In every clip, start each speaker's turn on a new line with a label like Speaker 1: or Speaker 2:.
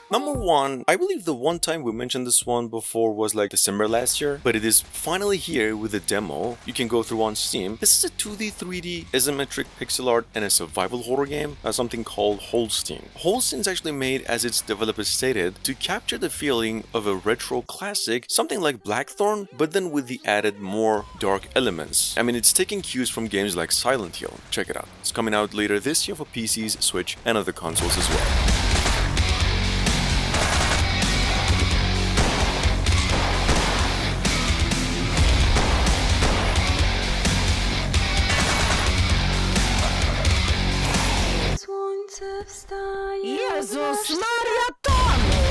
Speaker 1: Number one, I believe the one time we mentioned this one before was like December last year, but it is finally here with a demo you can go through on Steam. This is a 2D, 3D isometric pixel art and a survival horror game, something called Holstein. Holstein is actually made, as its developers stated, to capture the feeling of a retro classic, something like Blackthorn, but then with the added more dark elements. I mean, it's taking cues from games like Silent Hill. Check it out. It's coming out later this year for PCs, Switch, and other consoles as well.
Speaker 2: Jezus Maria Tony!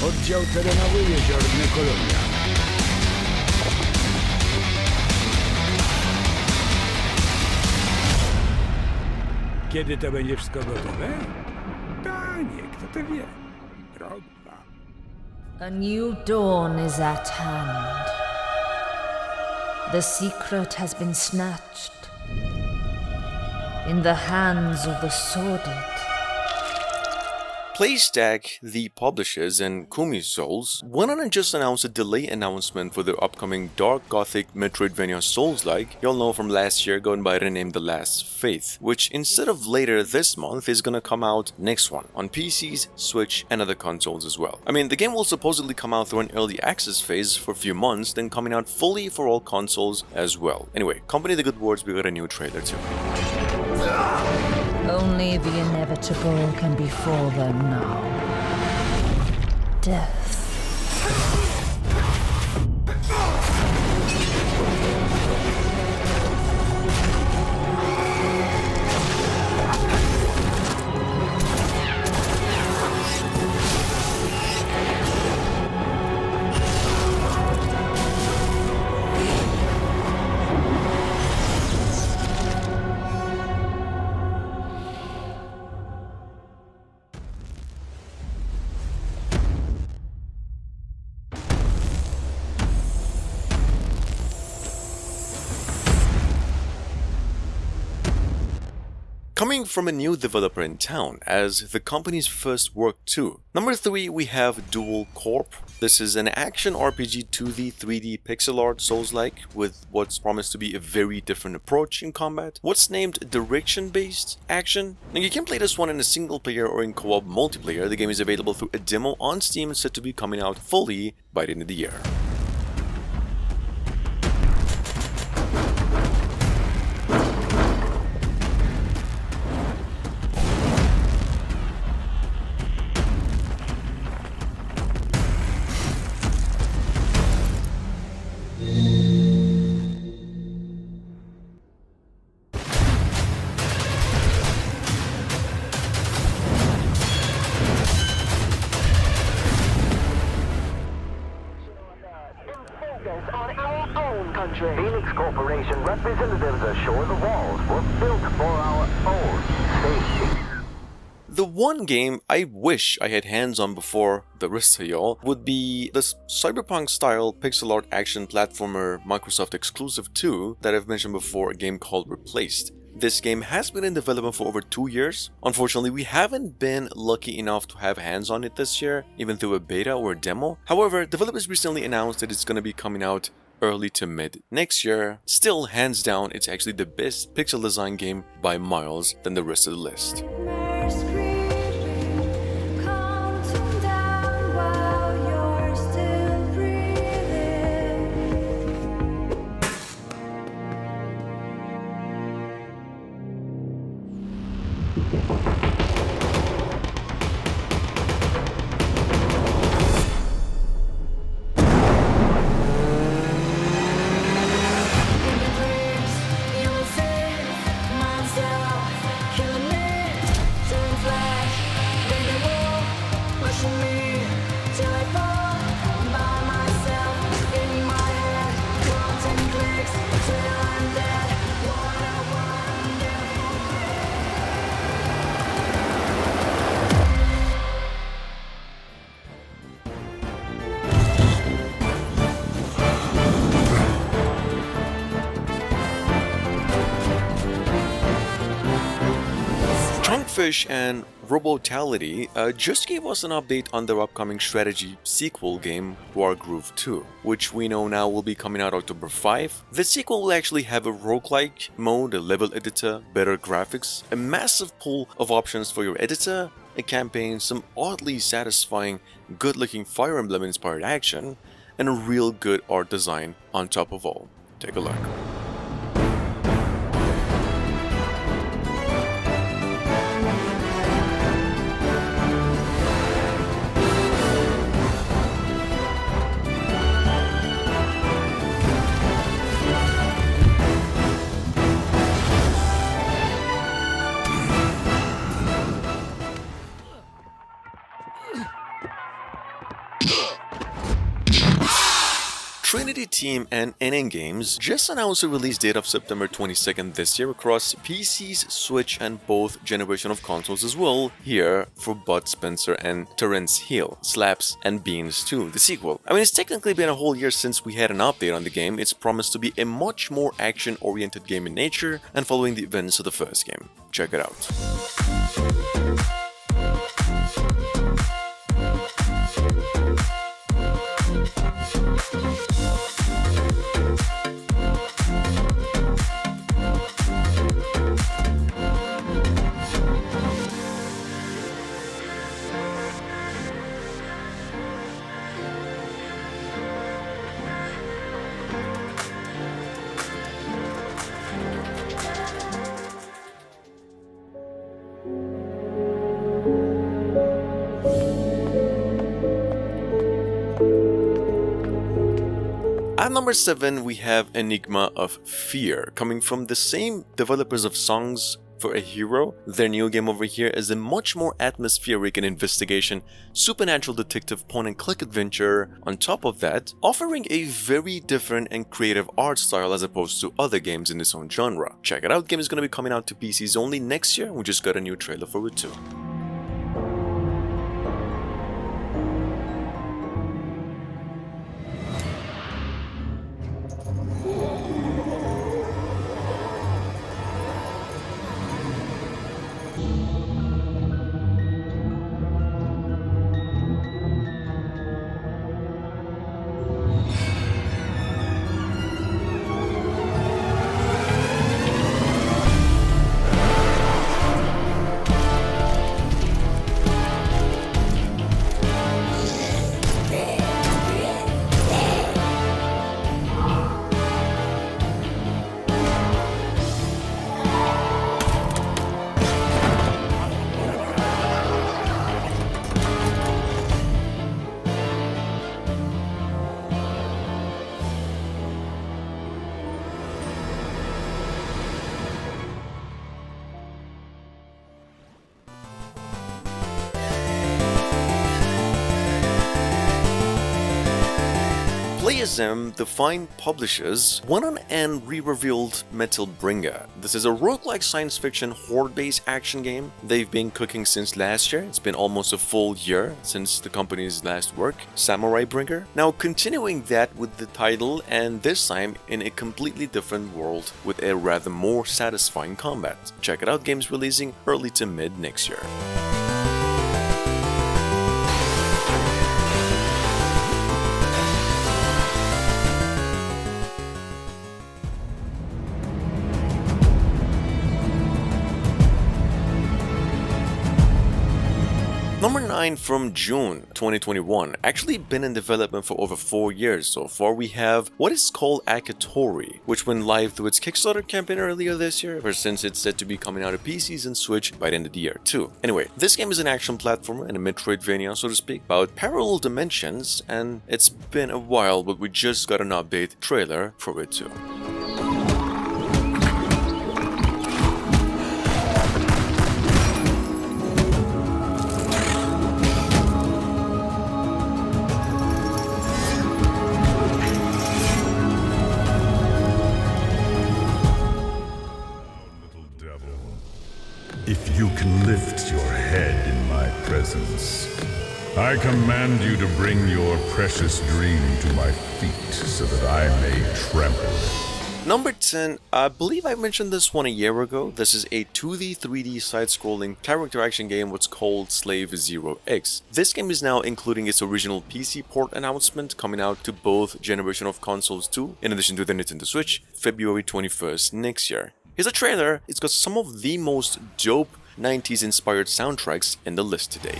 Speaker 3: Oddział terenowy Jeziorny Kolonia. Kiedy to będzie wszystko gotowe? Panie, kto to wie? Rok, dwa.
Speaker 2: A new dawn is at hand. The secret has been snatched in the hands of the sordid.
Speaker 1: PlayStack, the publishers, and Kumi Souls went on and just announced a delay announcement for their upcoming dark gothic Metroidvania Souls-like, you'll know from last year, going by the name The Last Faith, which instead of later this month is gonna come out next one on PCs, Switch, and other consoles as well. I mean, the game will supposedly come out through an early access phase for a few months, then coming out fully for all consoles as well. Anyway, company the good words, we got a new trailer too.
Speaker 2: Only the inevitable can befall them now. Death.
Speaker 1: Coming from a new developer in town, as the company's first work too. Number 3, we have Dual Corp. This is an action RPG 2D, 3D pixel art Souls-like with what's promised to be a very different approach in combat. What's named direction-based action. Now you can play this one in a single player or in co-op multiplayer. The game is available through a demo on Steam and set to be coming out fully by the end of the year.
Speaker 4: Phoenix Corporation representatives assure the walls were built for our own safety.
Speaker 1: The one game I wish I had hands on before the rest of y'all would be this cyberpunk-style pixel art action platformer Microsoft exclusive 2 that I've mentioned before, a game called Replaced. This game has been in development for over 2 years. Unfortunately, we haven't been lucky enough to have hands on it this year, even through a beta or a demo. However, developers recently announced that it's going to be coming out early to mid next year. Still, hands down, it's actually the best pixel design game by miles than the rest of the list. Triggerfish and Robotality just gave us an update on their upcoming strategy sequel game, Wargroove 2, which we know now will be coming out October 5. The sequel will actually have a roguelike mode, a level editor, better graphics, a massive pool of options for your editor, a campaign, some oddly satisfying, good-looking Fire Emblem-inspired action, and a real good art design on top of all. Take a look. Trinity Team and NN Games just announced a release date of September 22nd this year across PCs, Switch, and both generation of consoles as well, here for Bud Spencer and Terence Hill, Slaps and Beans 2, the sequel. I mean, it's technically been a whole year since we had an update on the game. It's promised to be a much more action-oriented game in nature and following the events of the first game. Check it out. At number 7, we have Enigma of Fear, coming from the same developers of Songs for a Hero. Their new game over here is a much more atmospheric and investigation, supernatural detective point-and-click adventure. On top of that, offering a very different and creative art style as opposed to other games in its own genre. Check it out, the game is going to be coming out to PCs only next year. We just got a new trailer for it too. PlaySM, the fine publishers, went on and re-revealed Metal Bringer. This is a roguelike science fiction horde-based action game they've been cooking since last year. It's been almost a full year since the company's last work, Samurai Bringer. Now continuing that with the title, and this time in a completely different world with a rather more satisfying combat. Check it out, game's releasing early to mid next year. Number 9 from June 2021, actually been in development for over 4 years so far. We have what is called Akatori, which went live through its Kickstarter campaign earlier this year, ever since it's set to be coming out of PCs and Switch by the end of the year too. Anyway, this game is an action platformer and a Metroidvania, so to speak, about parallel dimensions, and it's been a while, but we just got an update trailer for it too.
Speaker 5: If you can lift your head in my presence, I command you to bring your precious dream to my feet so that I may trample it.
Speaker 1: Number 10, I believe I mentioned this one a year ago. This is a 2D, 3D side-scrolling character action game what's called Slave Zero X. This game is now including its original PC port announcement coming out to both generation of consoles too, in addition to the Nintendo Switch, February 21st next year. Here's a trailer. It's got some of the most dope 90s inspired soundtracks in the list today.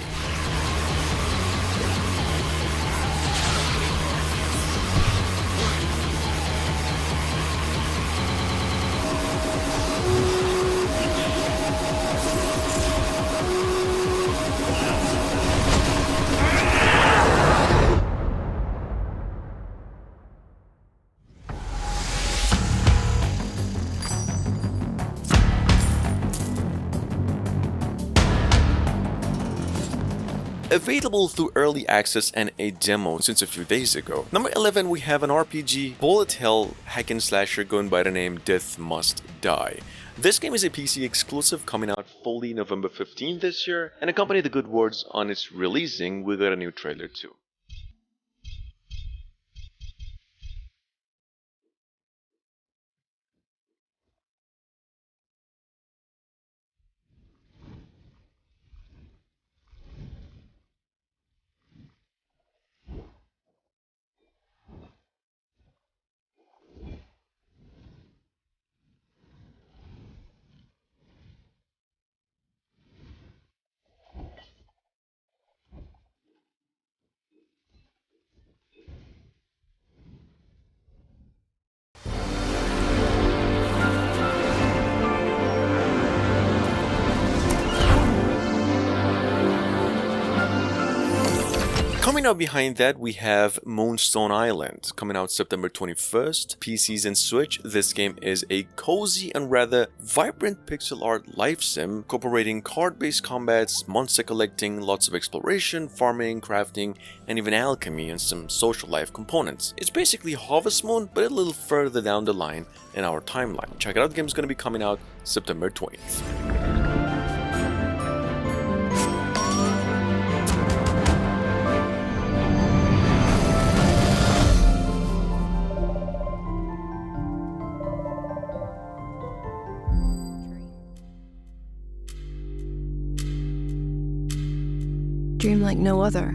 Speaker 1: Available through early access and a demo since a few days ago. Number 11, we have an RPG bullet hell hack and slasher going by the name Death Must Die. This game is a PC exclusive coming out fully November 15th this year, and accompany the good words on its releasing, we got a new trailer too. Coming out behind that, we have Moonstone Island, coming out September 21st, PCs and Switch. This game is a cozy and rather vibrant pixel art life sim, incorporating card-based combats, monster collecting, lots of exploration, farming, crafting, and even alchemy and some social life components. It's basically Harvest Moon, but a little further down the line in our timeline. Check it out, the game's going to be coming out September 20th.
Speaker 6: Dream like no other.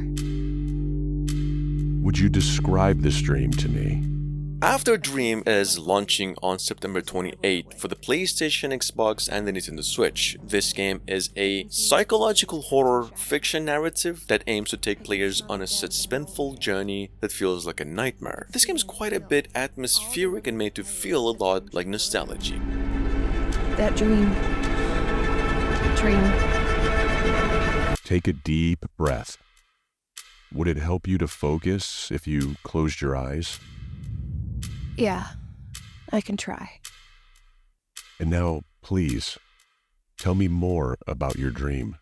Speaker 7: Would you describe this dream to me?
Speaker 1: After Dream is launching on September 28th for the PlayStation, Xbox, and the Nintendo Switch. This game is a psychological horror fiction narrative that aims to take players on a suspenseful journey that feels like a nightmare. This game is quite a bit atmospheric and made to feel a lot like nostalgia.
Speaker 6: That dream.
Speaker 7: Take a deep breath. Would it help you to focus if you closed your eyes?
Speaker 6: Yeah, I can try.
Speaker 7: And now, please, tell me more about your dream.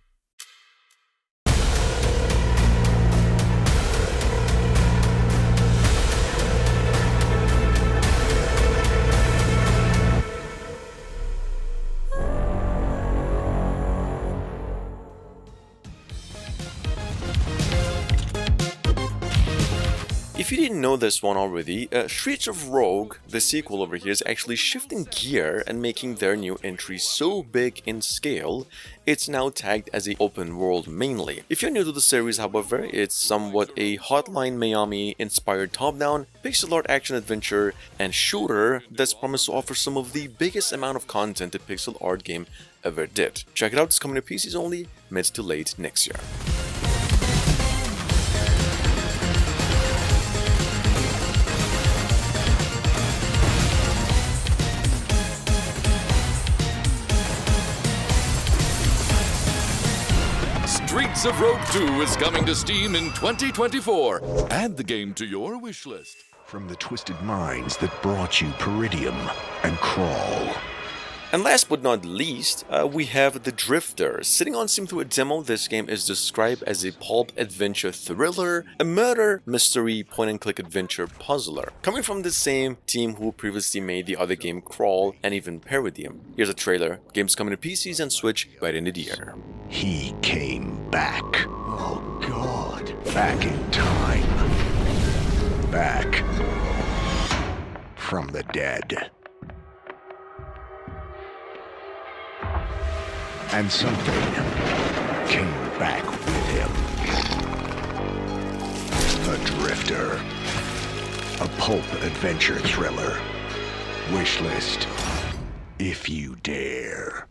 Speaker 1: If you didn't know this one already, Streets of Rogue, the sequel over here, is actually shifting gear and making their new entry so big in scale, it's now tagged as an open world mainly. If you're new to the series, however, it's somewhat a Hotline Miami-inspired top-down, pixel art action-adventure, and shooter that's promised to offer some of the biggest amount of content a pixel art game ever did. Check it out, it's coming to PCs only, mid to late next year.
Speaker 8: Streets of Rogue 2 is coming to Steam in 2024. Add the game to your wishlist.
Speaker 9: From the twisted minds that brought you Peridium and Crawl.
Speaker 1: And last but not least, we have The Drifter. Sitting on Steam through a demo, this game is described as a pulp adventure thriller, a murder mystery point-and-click adventure puzzler. Coming from the same team who previously made the other game Crawl and even Peridium. Here's a trailer. Game's coming to PCs and Switch by the end of the year.
Speaker 9: He came back. Oh God. Back in time. Back from the dead. And something came back with him. A drifter. A pulp adventure thriller. Wishlist, if you dare.